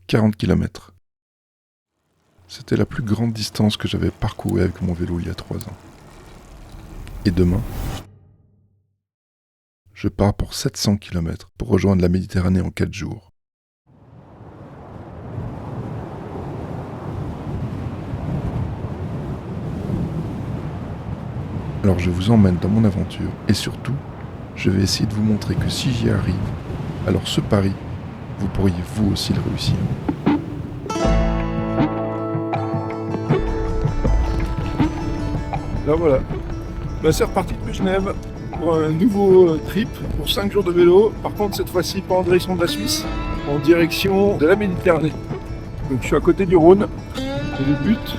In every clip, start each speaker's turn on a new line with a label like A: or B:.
A: 40 km. C'était la plus grande distance que j'avais parcourue avec mon vélo il y a 3 ans. Et demain, je pars pour 700 km pour rejoindre la Méditerranée en 4 jours. Alors je vous emmène dans mon aventure et surtout, je vais essayer de vous montrer que si j'y arrive, alors ce pari, vous pourriez vous aussi le réussir. Là voilà, c'est reparti depuis Genève pour un nouveau trip pour 5 jours de vélo. Par contre cette fois-ci pas en direction de la Suisse, en direction de la Méditerranée. Donc je suis à côté du Rhône et le but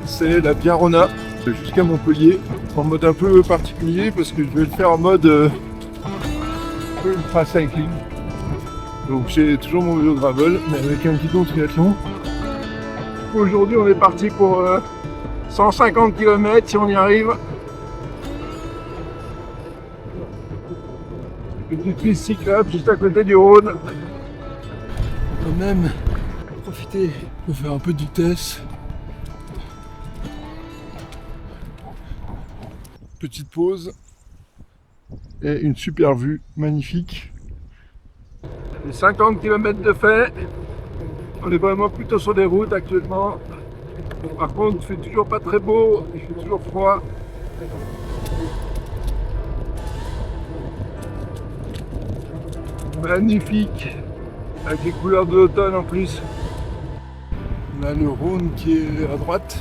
A: c'est la Via Rona jusqu'à Montpellier en mode un peu particulier parce que je vais le faire en mode un peu ultra cycling. Donc j'ai toujours mon vélo gravel mais avec un guidon triathlon. Aujourd'hui on est parti pour 150 km si on y arrive. Petite piste cyclable juste à côté du Rhône. Quand même profiter de faire un peu de vitesse. Petite pause et une super vue magnifique. Les 50 km de fait. On est vraiment plutôt sur des routes actuellement. Par contre, il fait toujours pas très beau, il fait toujours froid. Magnifique, avec les couleurs de l'automne en plus. On a le Rhône qui est à droite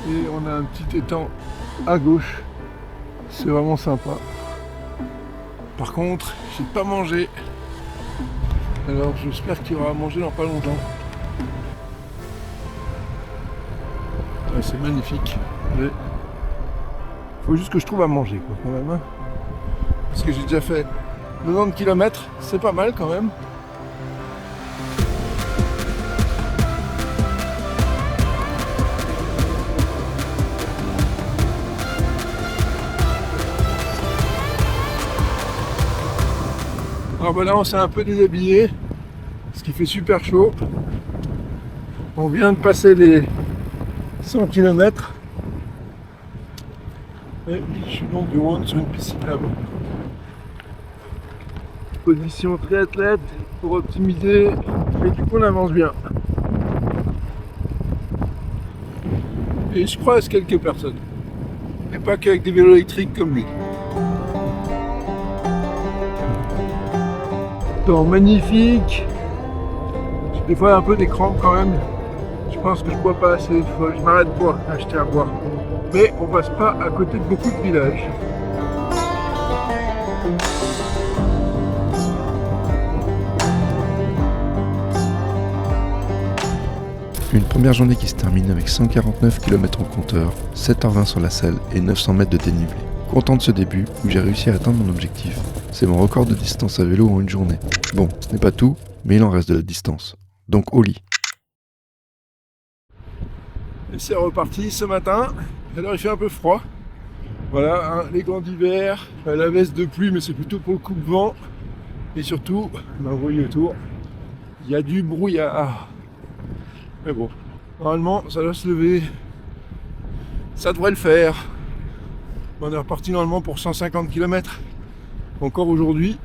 A: et on a un petit étang à gauche. C'est vraiment sympa. Par contre, j'ai pas mangé. Alors j'espère qu'il y aura à manger dans pas longtemps. Ouais, c'est magnifique. Mais faut juste que je trouve à manger quoi, quand même. Hein. Parce que j'ai déjà fait 90 km, c'est pas mal quand même. Alors là on s'est un peu déshabillé, parce qu'il fait super chaud. On vient de passer les 100 km. Et je suis donc du Rhône sur une piste cyclable. Position triathlète pour optimiser, et du coup on avance bien. Et je croise quelques personnes. Et pas qu'avec des vélos électriques comme lui. Temps magnifique. J'ai des fois un peu des crampes quand même. Je pense que je bois pas assez, je m'arrête pour acheter à boire. Mais on passe pas à côté de beaucoup de villages. Une première journée qui se termine avec 149 km au compteur, 7h20 sur la selle et 900 mètres de dénivelé. Content de ce début où j'ai réussi à atteindre mon objectif. C'est mon record de distance à vélo en une journée. Bon, ce n'est pas tout, mais il en reste de la distance. Donc au lit. Et c'est reparti ce matin. Alors il fait un peu froid. Voilà, hein, les gants d'hiver, la veste de pluie, mais c'est plutôt pour le coupe-vent. Et surtout, vous voyez autour, il y a du brouillard. Mais bon, normalement, ça doit se lever. Ça devrait le faire. On est reparti normalement pour 150 km. Encore aujourd'hui.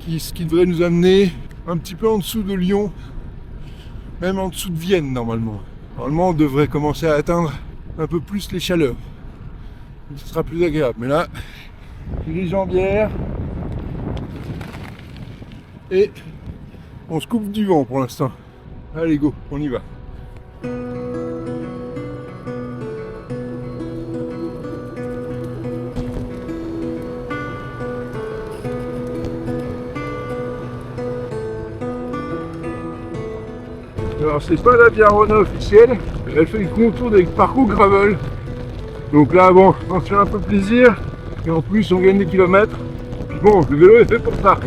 A: Ce qui devrait nous amener un petit peu en dessous de Lyon. Même en dessous de Vienne normalement. Normalement, on devrait commencer à atteindre un peu plus les chaleurs. Ce sera plus agréable. Mais là, les jambières. Et on se coupe du vent pour l'instant. Allez go, on y va. Alors c'est pas la Via Rona officielle, elle fait le contour des parcours gravel. Donc là bon, on se fait un peu plaisir et en plus on gagne des kilomètres. Puis bon, le vélo est fait pour ça.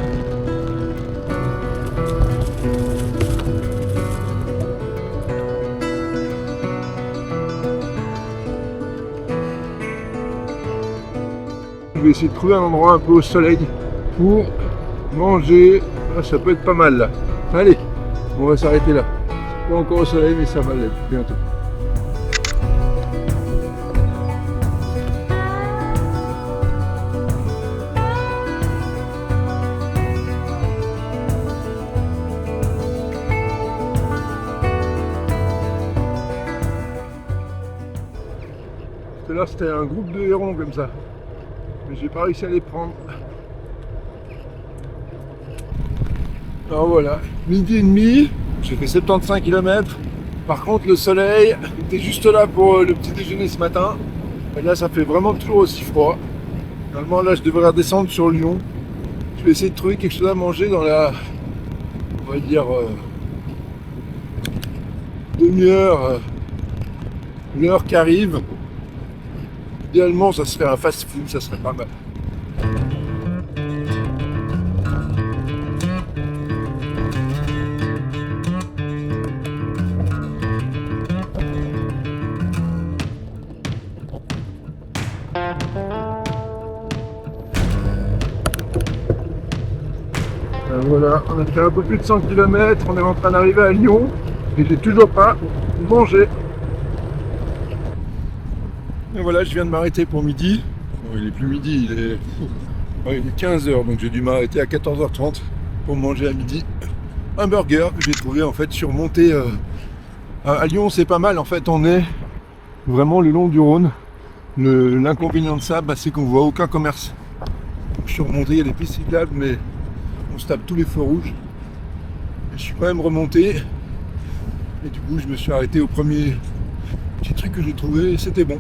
A: Je vais essayer de trouver un endroit un peu au soleil pour manger. Ça peut être pas mal là. Allez! On va s'arrêter là. Pas encore au soleil, mais ça va l'être bientôt. Là, c'était un groupe de hérons comme ça. Mais j'ai pas réussi à les prendre. Alors voilà, midi et demi, j'ai fait 75 km. Par contre, le soleil était juste là pour le petit déjeuner ce matin. Et là, ça fait vraiment toujours aussi froid. Normalement, là, je devrais redescendre sur Lyon. Je vais essayer de trouver quelque chose à manger dans la, on va dire, demi-heure, l'heure qui arrive. Idéalement, ça serait un fast-food, ça serait pas mal. Voilà, on a fait un peu plus de 100 km, on est en train d'arriver à Lyon et j'ai toujours pas mangé. Et voilà, je viens de m'arrêter pour midi. Bon, il est plus midi, il est 15h, donc j'ai dû m'arrêter à 14h30 pour manger à midi. Un burger que j'ai trouvé en fait surmonté à Lyon, c'est pas mal. En fait, on est vraiment le long du Rhône. L'inconvénient de ça, c'est qu'on voit aucun commerce. Je suis remonté, il y a des pistes cyclables, mais on se tape tous les feux rouges. Et je suis quand même remonté. Et du coup, je me suis arrêté au premier petit truc que j'ai trouvé et c'était bon.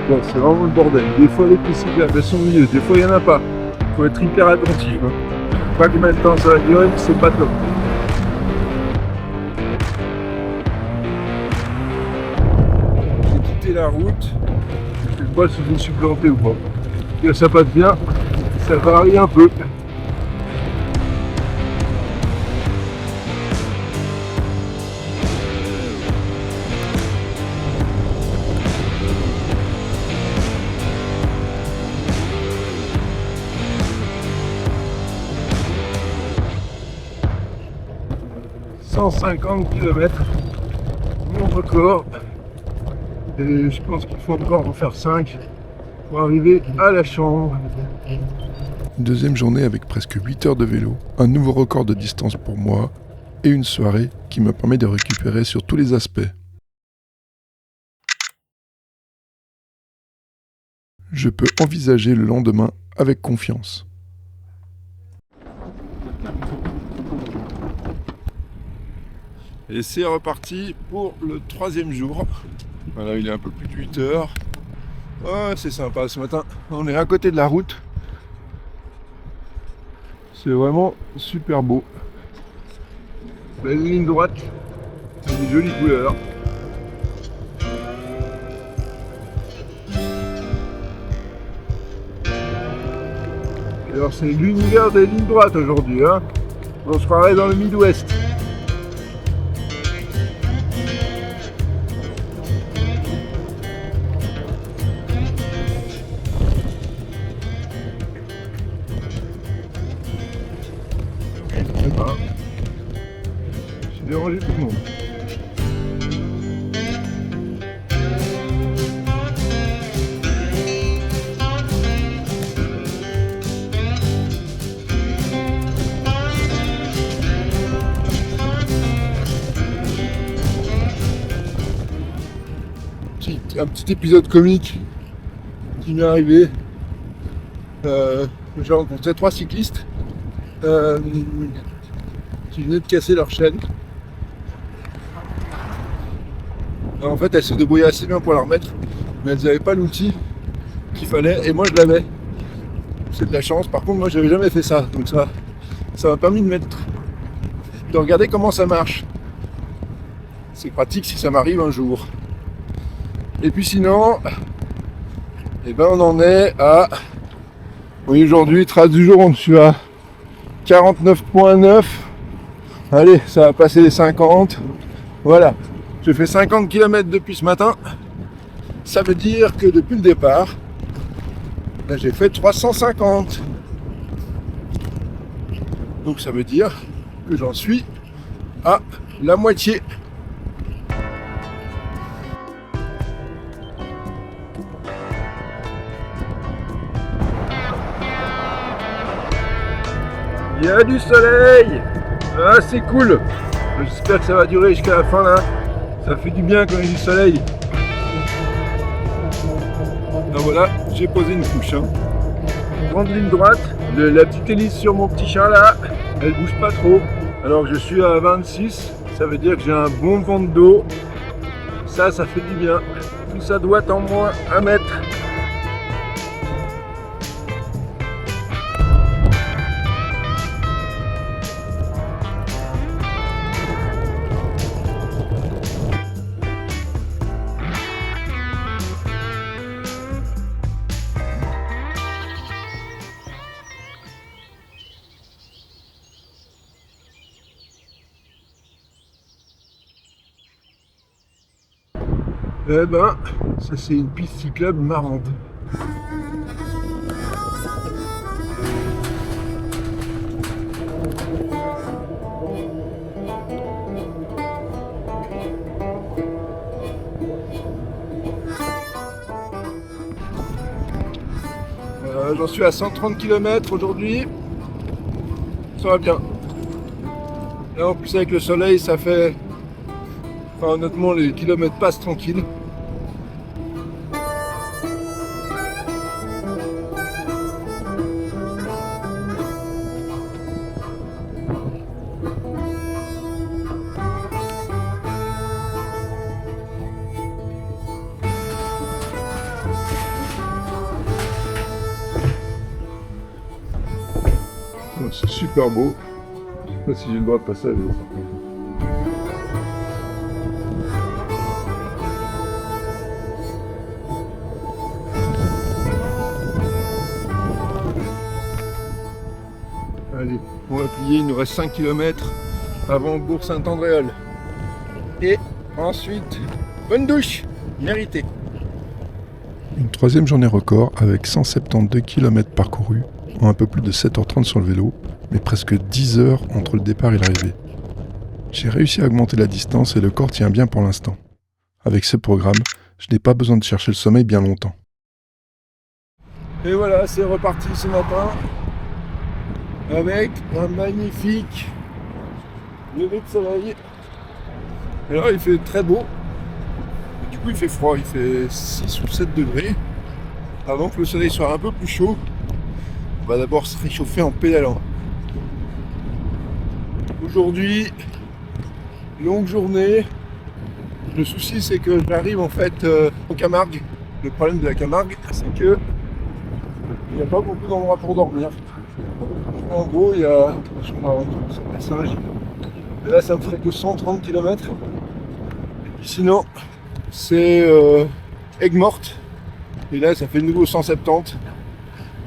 A: Bon, c'est vraiment le bordel. Des fois, les pistes cyclables, elles sont au milieu. Des fois, il n'y en a pas. Il faut être hyper attentif. Pas combien de temps ça va durer, c'est pas top. J'ai quitté la route. Je sais pas si je me suis planté ou pas. Et ça passe bien. Ça varie un peu. « 150 km, mon record, et je pense qu'il faut encore en faire 5 pour arriver à la chambre. »
B: Deuxième journée avec presque 8 heures de vélo, un nouveau record de distance pour moi et une soirée qui me permet de récupérer sur tous les aspects. Je peux envisager le lendemain avec confiance.
A: Et c'est reparti pour le 3e jour. Voilà, il est un peu plus de 8 heures. Ouais, c'est sympa ce matin. On est à côté de la route. C'est vraiment super beau. Belle ligne droite. Des jolies couleurs. Alors c'est l'univers des lignes droites aujourd'hui. Hein. On se croirait dans le Midwest. J'ai dérangé tout le monde. Un petit épisode comique qui m'est arrivé. J'ai rencontré 3 cyclistes qui venaient de casser leur chaîne. Alors, en fait, elles se débrouillaient assez bien pour la remettre, mais elles n'avaient pas l'outil qu'il fallait, et moi je l'avais. C'est de la chance. Par contre, moi j'avais jamais fait ça, donc ça m'a permis de regarder comment ça marche. C'est pratique si ça m'arrive un jour. Et puis sinon, on en est à... Oui, aujourd'hui, trace du jour, on suis à 49,9. Allez, ça va passer les 50. Voilà. J'ai fait 50 km depuis ce matin. Ça veut dire que depuis le départ, ben, j'ai fait 350. Donc ça veut dire que j'en suis à la moitié. Il y a du soleil. Ah, c'est cool. J'espère que ça va durer jusqu'à la fin là. Ça fait du bien quand il y a du soleil. Ben voilà, j'ai posé une couche. Grande ligne droite. La petite hélice sur mon petit chat là, elle bouge pas trop. Alors je suis à 26. Ça veut dire que j'ai un bon vent de dos. Ça fait du bien. Tout ça doit en moins 1 mètre. Eh ben, ça c'est une piste cyclable marrante. J'en suis à 130 km aujourd'hui. Ça va bien. Là en plus avec le soleil, ça fait... Enfin honnêtement, les kilomètres passent tranquilles. C'est super beau. Je sais pas si j'ai le droit de passer à vélo. Allez, on va plier, il nous reste 5 km avant Bourg-Saint-Andréol. Et ensuite, bonne douche, méritée.
B: Une troisième journée record avec 172 km parcourus en un peu plus de 7h30 sur le vélo, mais presque 10 heures entre le départ et l'arrivée. J'ai réussi à augmenter la distance et le corps tient bien pour l'instant. Avec ce programme, je n'ai pas besoin de chercher le sommeil bien longtemps.
A: Et voilà, c'est reparti ce matin avec un magnifique lever de soleil. Et là, il fait très beau. Et du coup, il fait froid, il fait 6 ou 7 degrés. Avant que le soleil soit un peu plus chaud, on va d'abord se réchauffer en pédalant. Aujourd'hui, longue journée. Le souci, c'est que j'arrive en fait en Camargue. Le problème de la Camargue, c'est que il n'y a pas beaucoup d'endroits pour dormir. En gros, il y a, je crois, et là, ça me ferait que 130 km. Sinon, c'est Aigues-Mortes. Et là, ça fait de nouveau 170.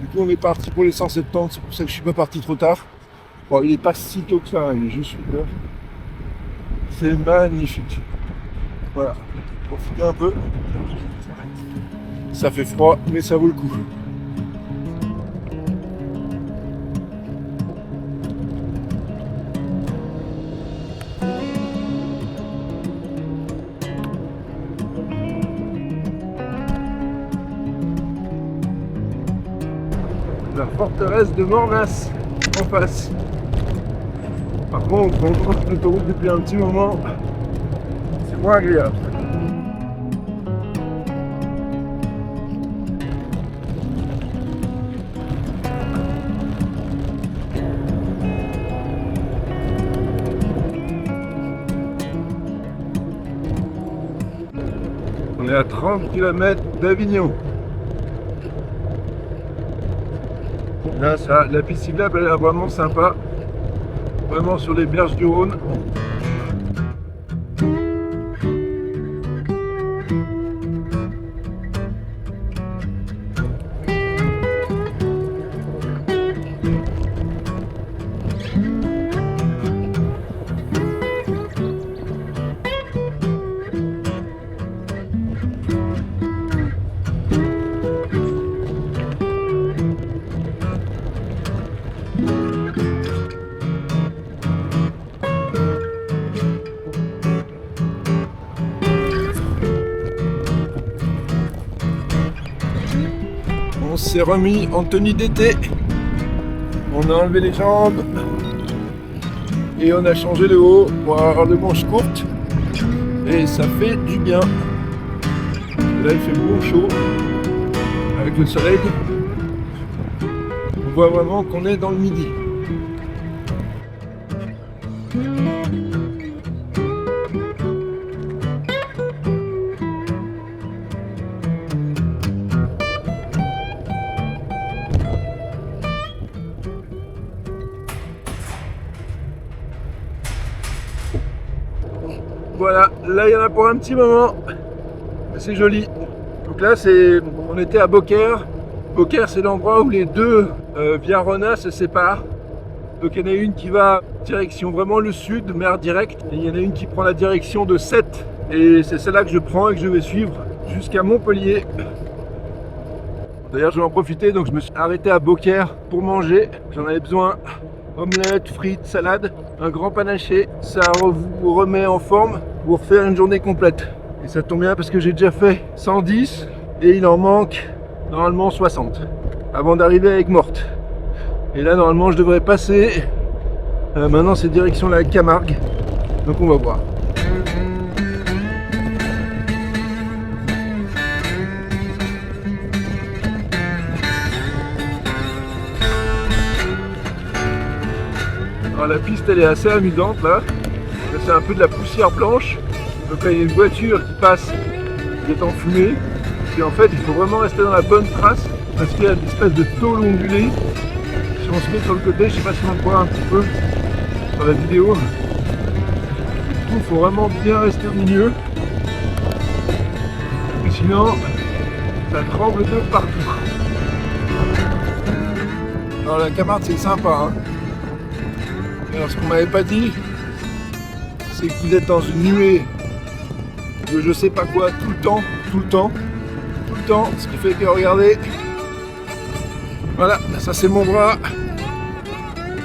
A: Du coup, on est parti pour les 170. C'est pour ça que je suis pas parti trop tard. Bon, il est pas si tôt que ça, il est juste 8 heures. C'est magnifique. Voilà, profitez un peu. Ça fait froid, mais ça vaut le coup. La forteresse de Mornas en face. Par contre, on prend l'autoroute depuis un petit moment. C'est moins agréable. On est à 30 km d'Avignon. Là, la piste cyclable, elle est vraiment sympa. Vraiment sur les berges du Rhône. s'est remis en tenue d'été. On a enlevé les jambes et on a changé le haut pour avoir les manches courtes. Et ça fait du bien. Et là il fait beau, chaud, avec le soleil. On voit vraiment qu'on est dans le midi. Voilà, là il y en a pour un petit moment. C'est joli. Donc là on était à Beaucaire. Beaucaire c'est l'endroit où les deux via Rona se séparent. Donc il y en a une qui va direction vraiment le sud, mer directe. Et il y en a une qui prend la direction de Sète. Et c'est celle-là que je prends et que je vais suivre jusqu'à Montpellier. D'ailleurs je vais en profiter, donc je me suis arrêté à Beaucaire pour manger. J'en avais besoin. Omelette, frites, salade, un grand panaché. Ça vous remet en forme pour faire une journée complète. Et ça tombe bien parce que j'ai déjà fait 110 et il en manque normalement 60 avant d'arriver avec Morte. Et là normalement je devrais passer. Maintenant c'est direction la Camargue. Donc on va voir. Alors la piste elle est assez amusante là. C'est un peu de la poussière blanche. Donc là il y a une voiture qui passe, qui est en fumée. Et en fait il faut vraiment rester dans la bonne trace parce qu'il y a une espèce de tôle ondulée. Si on se met sur le côté, je sais pas si on le voit un petit peu sur la vidéo. Du coup il faut vraiment bien rester au milieu. Parce que sinon ça tremble de partout. Alors la Camargue c'est sympa hein. Alors ce qu'on m'avait pas dit, c'est que vous êtes dans une nuée de je sais pas quoi tout le temps, ce qui fait que regardez, voilà, ça c'est mon bras,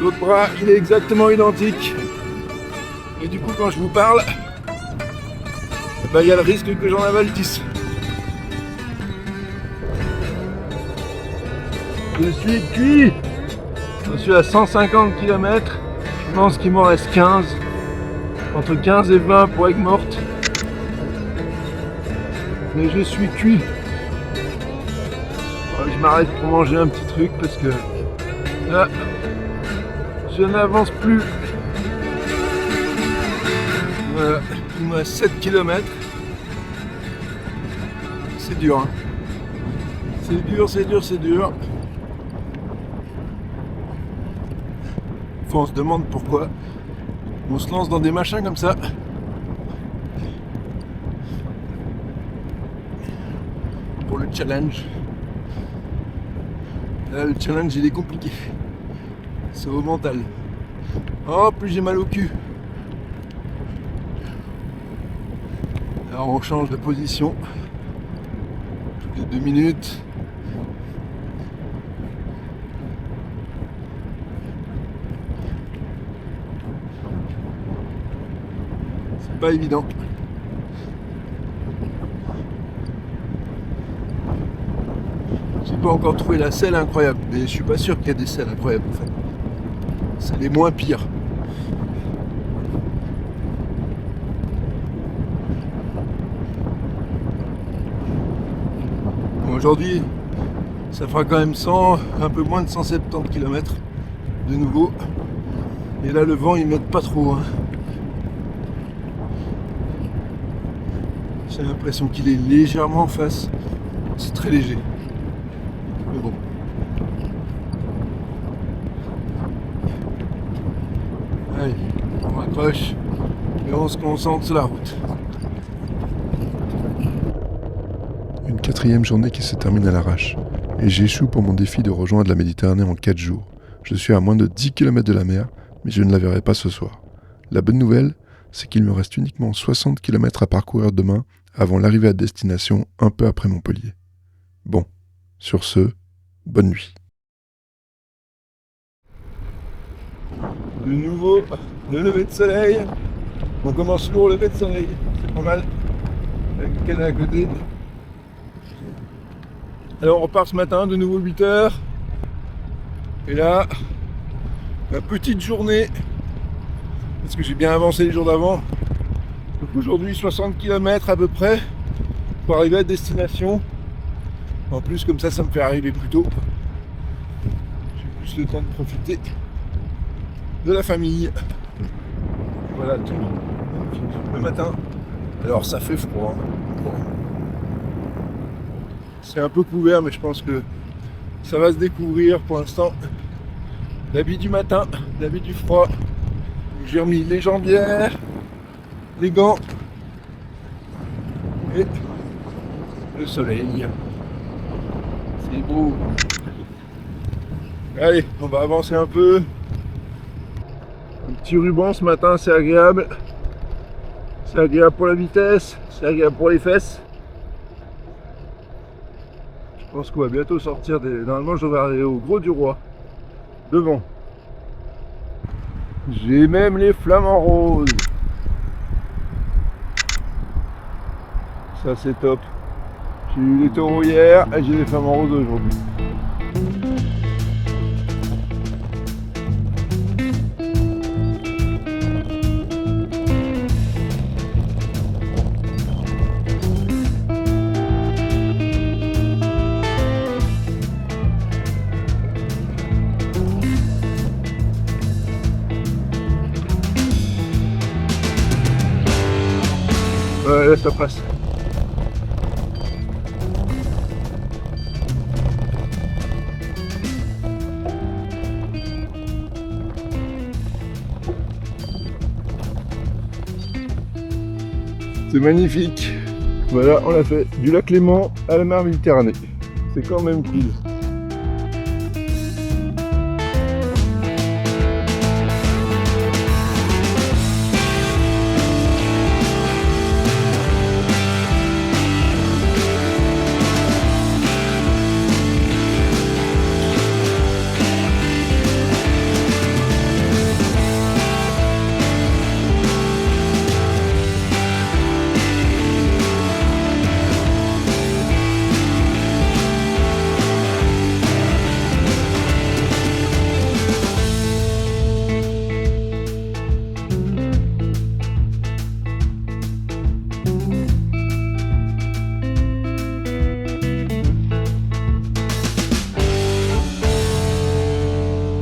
A: l'autre bras il est exactement identique, et du coup quand je vous parle, il y a le risque que j'en avale 10. Je suis cuit, je suis à 150 km. Je pense qu'il m'en reste 15, entre 15 et 20 pour être Morte. Mais je suis cuit. Je m'arrête pour manger un petit truc parce que là, je n'avance plus. Voilà, il me reste 7 km. C'est dur, hein. C'est dur. On se demande pourquoi on se lance dans des machins comme ça. Pour le challenge. Là, le challenge il est compliqué. C'est au mental. Oh, plus j'ai mal au cul. Alors on change de position. Toutes les 2 minutes. Pas évident. J'ai pas encore trouvé la selle incroyable, mais je suis pas sûr qu'il y a des selles incroyables en fait. C'est les moins pires. Bon, aujourd'hui, ça fera quand même un peu moins de 170 km de nouveau. Et là le vent il m'aide pas trop. Hein. J'ai l'impression qu'il est légèrement en face. C'est très léger. Mais bon. Allez, on raccroche et on se concentre sur la route.
B: Une 4e journée qui se termine à l'arrache. Et j'échoue pour mon défi de rejoindre la Méditerranée en 4 jours. Je suis à moins de 10 km de la mer, mais je ne la verrai pas ce soir. La bonne nouvelle, c'est qu'il me reste uniquement 60 km à parcourir demain avant l'arrivée à destination un peu après Montpellier. Bon, sur ce, bonne nuit.
A: De nouveau, le lever de soleil. On commence lourd le lever de soleil. C'est pas mal. Avec le canal à côté. Alors on repart ce matin, de nouveau 8h. Et là, ma petite journée, parce que j'ai bien avancé les jours d'avant. Donc aujourd'hui 60 km à peu près pour arriver à destination. En plus comme ça me fait arriver plus tôt. J'ai plus le temps de profiter de la famille. Voilà tout le matin. Alors ça fait froid. Bon. C'est un peu couvert mais je pense que ça va se découvrir pour l'instant. L'habit du matin, l'habit du froid. J'ai remis les jambières, les gants et le soleil. C'est beau. Allez, on va avancer un peu. Un petit ruban ce matin, c'est agréable. C'est agréable pour la vitesse, c'est agréable pour les fesses. Je pense qu'on va bientôt sortir des... Normalement, je devrais arriver au Gros du Roi. Devant. J'ai même les flamants roses. Ça, c'est top. J'ai eu les taureaux hier et j'ai les flamants roses aujourd'hui. Ouais, là ça passe. C'est magnifique. Voilà, on l'a fait. Du lac Léman à la mer Méditerranée. C'est quand même cool.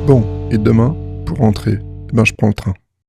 B: Bon, et demain, pour rentrer, je prends le train.